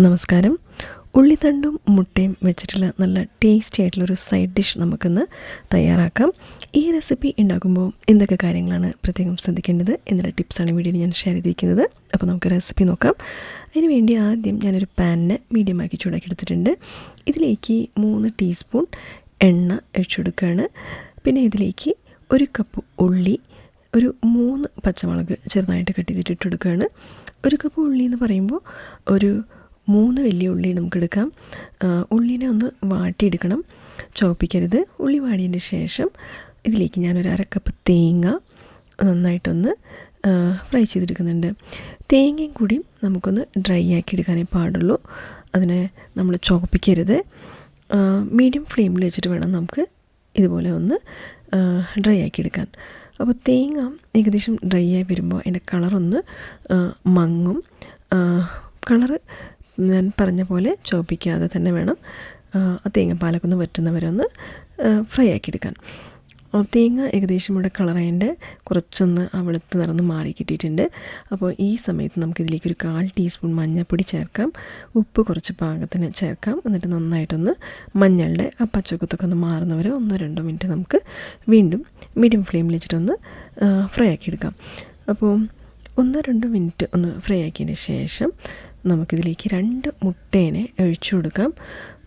നമസ്കാരം. ഉള്ളിത്തണ്ടും മുട്ടയും വെച്ചിട്ടുള്ള നല്ല ടേസ്റ്റി ആയിട്ടുള്ളൊരു സൈഡ് ഡിഷ് നമുക്കിന്ന് തയ്യാറാക്കാം. ഈ റെസിപ്പി ഉണ്ടാക്കുമ്പോൾ എന്തൊക്കെ കാര്യങ്ങളാണ് പ്രത്യേകം ശ്രദ്ധിക്കേണ്ടത് എന്നുള്ള ടിപ്സാണ് വീഡിയോയിൽ ഞാൻ ഷെയർ ചെയ്തിരിക്കുന്നത്. അപ്പോൾ നമുക്ക് റെസിപ്പി നോക്കാം. അതിന് വേണ്ടി ആദ്യം ഞാനൊരു പാനിനെ മീഡിയമാക്കി ചൂടാക്കി എടുത്തിട്ടുണ്ട്. ഇതിലേക്ക് 3 ടീസ്പൂൺ എണ്ണ ഒഴിച്ചെടുക്കുകയാണ്. പിന്നെ ഇതിലേക്ക് 1 കപ്പ് ഉള്ളി, ഒരു 3 പച്ചമുളക് ചെറുതായിട്ട് കട്ട് ചെയ്തിട്ട് ഇട്ടെടുക്കുകയാണ്. 1 കപ്പ് ഉള്ളി എന്ന് പറയുമ്പോൾ ഒരു 3 വലിയ ഉള്ളി നമുക്കെടുക്കാം. ഉള്ളിനെ ഒന്ന് വാട്ടിയെടുക്കണം, ചുവപ്പിക്കരുത്. ഉള്ളി വാടിയതിന് ശേഷം ഇതിലേക്ക് ഞാനൊരു 1/2 കപ്പ് തേങ്ങ നന്നായിട്ടൊന്ന് ഫ്രൈ ചെയ്തെടുക്കുന്നുണ്ട്. തേങ്ങയും കൂടി നമുക്കൊന്ന് ഡ്രൈ ആക്കി എടുക്കാനേ പാടുള്ളൂ. അതിനെ നമ്മൾ ചുവപ്പിക്കരുത്. മീഡിയം ഫ്ലെയിമിൽ വെച്ചിട്ട് വേണം നമുക്ക് ഇതുപോലെ ഒന്ന് ഡ്രൈ ആക്കി എടുക്കാൻ. അപ്പോൾ തേങ്ങ ഏകദേശം ഡ്രൈ ആയി വരുമ്പോൾ അതിൻ്റെ കളറൊന്ന് മങ്ങും. കളറ് ഞാൻ പറഞ്ഞ പോലെ ചുവപ്പിക്കാതെ തന്നെ വേണം ആ തേങ്ങാപ്പാലൊക്കെ ഒന്ന് വറ്റുന്നവരെ ഒന്ന് ഫ്രൈ ആക്കിയെടുക്കാൻ. തേങ്ങ ഏകദേശം ഇവിടെ കളറതിൻ്റെ കുറച്ചൊന്ന് വെളുത്ത നിറന്ന് മാറി കിട്ടിയിട്ടുണ്ട്. അപ്പോൾ ഈ സമയത്ത് നമുക്കിതിലേക്ക് 1/4 ടീസ്പൂൺ മഞ്ഞൾപ്പൊടി ചേർക്കാം. ഉപ്പ് കുറച്ച് പാകത്തിന് ചേർക്കാം. എന്നിട്ട് നന്നായിട്ടൊന്ന് മഞ്ഞളുടെ ആ പച്ചക്കുത്തൊക്കെ ഒന്ന് മാറുന്നവരെ 1-2 മിനിറ്റ് നമുക്ക് വീണ്ടും മീഡിയം ഫ്ലെയിമിൽ വെച്ചിട്ടൊന്ന് ഫ്രൈ ആക്കിയെടുക്കാം. അപ്പോൾ 1-2 മിനിറ്റ് ഒന്ന് ഫ്രൈ ആക്കിയതിന് ശേഷം നമുക്കിതിലേക്ക് 2 മുട്ടേനെ ഒഴിച്ചു കൊടുക്കാം.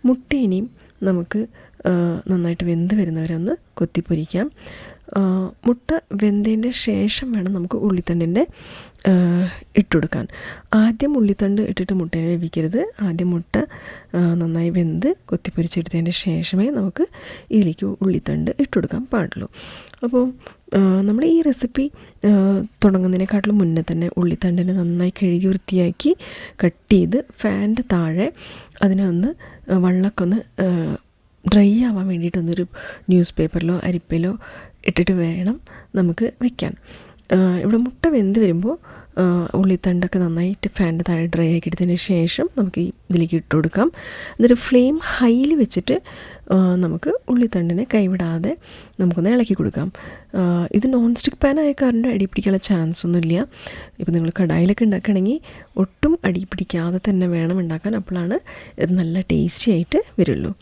മുട്ടേനെയും നമുക്ക് നന്നായിട്ട് വെന്ത് വരുന്നവരെ ഒന്ന് കൊത്തിപ്പൊരിക്കാം. മുട്ട വെന്തതിൻ്റെ ശേഷം വേണം നമുക്ക് ഉള്ളിത്തണ്ടിൻ്റെ ഇട്ടുകൊടുക്കാൻ. ആദ്യം ഉള്ളിത്തണ്ട് ഇട്ടിട്ട് മുട്ടേനെ വേവിക്കരുത്. ആദ്യം മുട്ട നന്നായി വെന്ത് കൊത്തിപ്പൊരിച്ചെടുത്തതിൻ്റെ ശേഷമേ നമുക്ക് ഇതിലേക്ക് ഉള്ളിത്തണ്ട് ഇട്ടുകൊടുക്കാൻ പാടുള്ളൂ. അപ്പോൾ നമ്മൾ ഈ റെസിപ്പി തുടങ്ങുന്നതിനെക്കാട്ടിലും മുന്നേ തന്നെ ഉള്ളിത്തണ്ടിനെ നന്നായി കഴുകി വൃത്തിയാക്കി കട്ട് ചെയ്ത് ഫാനിൻ്റെ താഴെ അതിനെ ഒന്ന് വെള്ളമൊക്കെ ഒന്ന് ഡ്രൈ ആവാൻ വേണ്ടിയിട്ടൊന്നൊരു ന്യൂസ് പേപ്പറിലോ അരിപ്പയിലോ ഇട്ടിട്ട് വേണം നമുക്ക് വയ്ക്കാൻ. ഇവിടെ മുട്ട വെന്ത് വരുമ്പോൾ ഉള്ളിത്തണ്ടൊക്കെ നന്നായിട്ട് ഫാനിൻ്റെ താഴെ ഡ്രൈ ആക്കി എടുത്തതിന് ശേഷം നമുക്ക് ഇതിലേക്ക് ഇട്ട് കൊടുക്കാം. എന്നിട്ട് ഫ്ലെയിം ഹൈയിൽ വെച്ചിട്ട് നമുക്ക് ഉള്ളിത്തണ്ടിനെ കൈവിടാതെ നമുക്കൊന്ന് ഇളക്കി കൊടുക്കാം. ഇത് നോൺ സ്റ്റിക്ക് പാൻ ആയ കാരണം അടി പിടിക്കാനുള്ള ചാൻസ് ഒന്നുമില്ല. ഇപ്പോൾ നിങ്ങൾ കടായിലൊക്കെ ഉണ്ടാക്കുകയാണെങ്കിൽ ഒട്ടും അടി പിടിക്കാതെ തന്നെ വേണം ഉണ്ടാക്കാൻ. അപ്പോഴാണ് ഇത് നല്ല ടേസ്റ്റി ആയിട്ട് വരുള്ളൂ.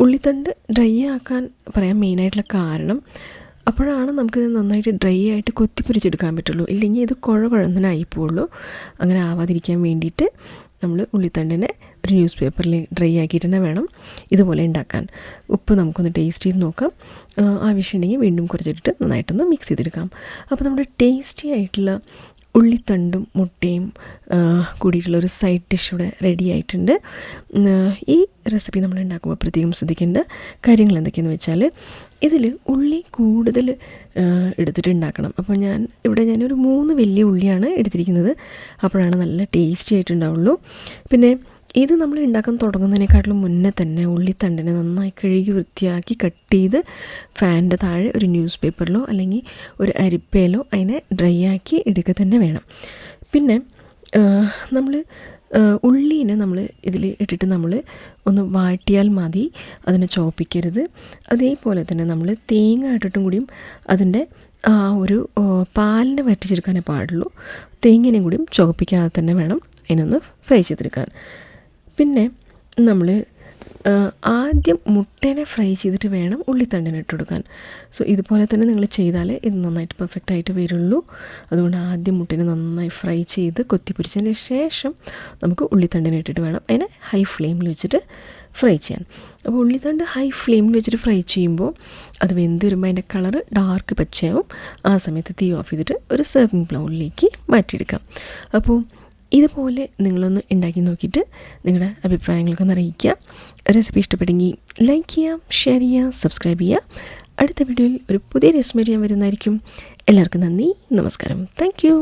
ഉള്ളിത്തണ്ട് ഡ്രൈ ആക്കാൻ പറയാൻ മെയിനായിട്ടുള്ള കാരണം അപ്പോഴാണ് നമുക്കിത് നന്നായിട്ട് ഡ്രൈ ആയിട്ട് കൊത്തിപ്പൊരിച്ചെടുക്കാൻ പറ്റുള്ളൂ. ഇല്ലെങ്കിൽ ഇത് കുഴന്നനായി പോവുള്ളൂ. അങ്ങനെ ആവാതിരിക്കാൻ വേണ്ടിയിട്ട് നമ്മൾ ഉള്ളിത്തണ്ടിനെ ഒരു ന്യൂസ് പേപ്പറിൽ ഡ്രൈ ആക്കിയിട്ട് തന്നെ വേണം ഇതുപോലെ ഉണ്ടാക്കാൻ. ഉപ്പ് നമുക്കൊന്ന് ടേസ്റ്റ് ചെയ്ത് നോക്കാം. ആവശ്യമുണ്ടെങ്കിൽ വീണ്ടും കുറച്ചിട്ട് നന്നായിട്ടൊന്ന് മിക്സ് ചെയ്തെടുക്കാം. അപ്പോൾ നമ്മുടെ ടേസ്റ്റി ആയിട്ടുള്ള ഉള്ളിത്തണ്ടും മുട്ടയും കൂടിയിട്ടുള്ളൊരു സൈഡ് ഡിഷ് ഇവിടെ റെഡി ആയിട്ടുണ്ട്. ഈ റെസിപ്പി നമ്മൾ ഉണ്ടാക്കുമ്പോൾ പ്രത്യേകം ശ്രദ്ധിക്കേണ്ട കാര്യങ്ങൾ എന്തൊക്കെയെന്ന് വെച്ചാൽ ഇതിൽ ഉള്ളി കൂടുതൽ എടുത്തിട്ട് ഉണ്ടാക്കണം. അപ്പോൾ ഞാനൊരു 3 വലിയ ഉള്ളിയാണ് എടുത്തിരിക്കുന്നത്. അപ്പോഴാണ് നല്ല ടേസ്റ്റി ആയിട്ടുണ്ടാവുള്ളൂ. പിന്നെ ഇത് നമ്മൾ ഉണ്ടാക്കാൻ തുടങ്ങുന്നതിനേക്കാട്ടിലും മുന്നേ തന്നെ ഉള്ളിത്തണ്ടിനെ നന്നായി കഴുകി വൃത്തിയാക്കി കട്ട് ചെയ്ത് ഫാനിൻ്റെ താഴെ ഒരു ന്യൂസ് പേപ്പറിലോ അല്ലെങ്കിൽ ഒരു അരിപ്പയിലോ അതിനെ ഡ്രൈ ആക്കി എടുക്കുക തന്നെ വേണം. പിന്നെ നമ്മൾ ഉള്ളീനെ നമ്മൾ ഇതിൽ ഇട്ടിട്ട് നമ്മൾ ഒന്ന് വാട്ടിയാൽ മതി, അതിനെ ചോപ്പിക്കരുത്. അതേപോലെ തന്നെ നമ്മൾ തേങ്ങ ഇട്ടിട്ടും കൂടിയും അതിൻ്റെ ഒരു പാലിനെ വറ്റിച്ചെടുക്കാനേ പാടുള്ളൂ. തേങ്ങനെയും കൂടിയും ചോപ്പിക്കാതെ തന്നെ വേണം അതിനൊന്ന് ഫ്രൈ ചെയ്തെടുക്കാൻ. പിന്നെ നമ്മൾ ആദ്യം മുട്ടേനെ ഫ്രൈ ചെയ്തിട്ട് വേണം ഉള്ളിത്തണ്ടിനെ ഇട്ട് കൊടുക്കാൻ. സോ ഇതുപോലെ തന്നെ നിങ്ങൾ ചെയ്താൽ ഇത് നന്നായിട്ട് പെർഫെക്റ്റായിട്ട് വരുള്ളൂ. അതുകൊണ്ട് ആദ്യം മുട്ടേനെ നന്നായി ഫ്രൈ ചെയ്ത് കൊത്തിപ്പൊരിച്ചതിന് ശേഷം നമുക്ക് ഉള്ളിത്തണ്ടിനെ ഇട്ടിട്ട് വേണം അതിനെ ഹൈ ഫ്ലെയിമിൽ വെച്ചിട്ട് ഫ്രൈ ചെയ്യാൻ. അപ്പോൾ ഉള്ളിത്തണ്ട് ഹൈ ഫ്ലെയിമിൽ വെച്ചിട്ട് ഫ്രൈ ചെയ്യുമ്പോൾ അത് വെന്ത് വരുമ്പോൾ അതിൻ്റെ കളറ് ഡാർക്ക് പച്ചയാവും. ആ സമയത്ത് തീ ഓഫ് ചെയ്തിട്ട് ഒരു സെർവിങ് ബൗളിലേക്ക് മാറ്റിയെടുക്കാം. അപ്പോൾ ഇതുപോലെ നിങ്ങളൊന്ന് ഉണ്ടാക്കി നോക്കിയിട്ട് നിങ്ങളുടെ അഭിപ്രായങ്ങളൊക്കെ ഒന്ന് അറിയിക്കുക. റെസിപ്പി ഇഷ്ടപ്പെടുമെങ്കിൽ ലൈക്ക് ചെയ്യുക, ഷെയർ ചെയ്യുക, സബ്സ്ക്രൈബ് ചെയ്യുക. അടുത്ത വീഡിയോയിൽ ഒരു പുതിയ റെസിപ്പി ഞാൻ വരുന്നതായിരിക്കും. എല്ലാവർക്കും നന്ദി, നമസ്കാരം. Thank you.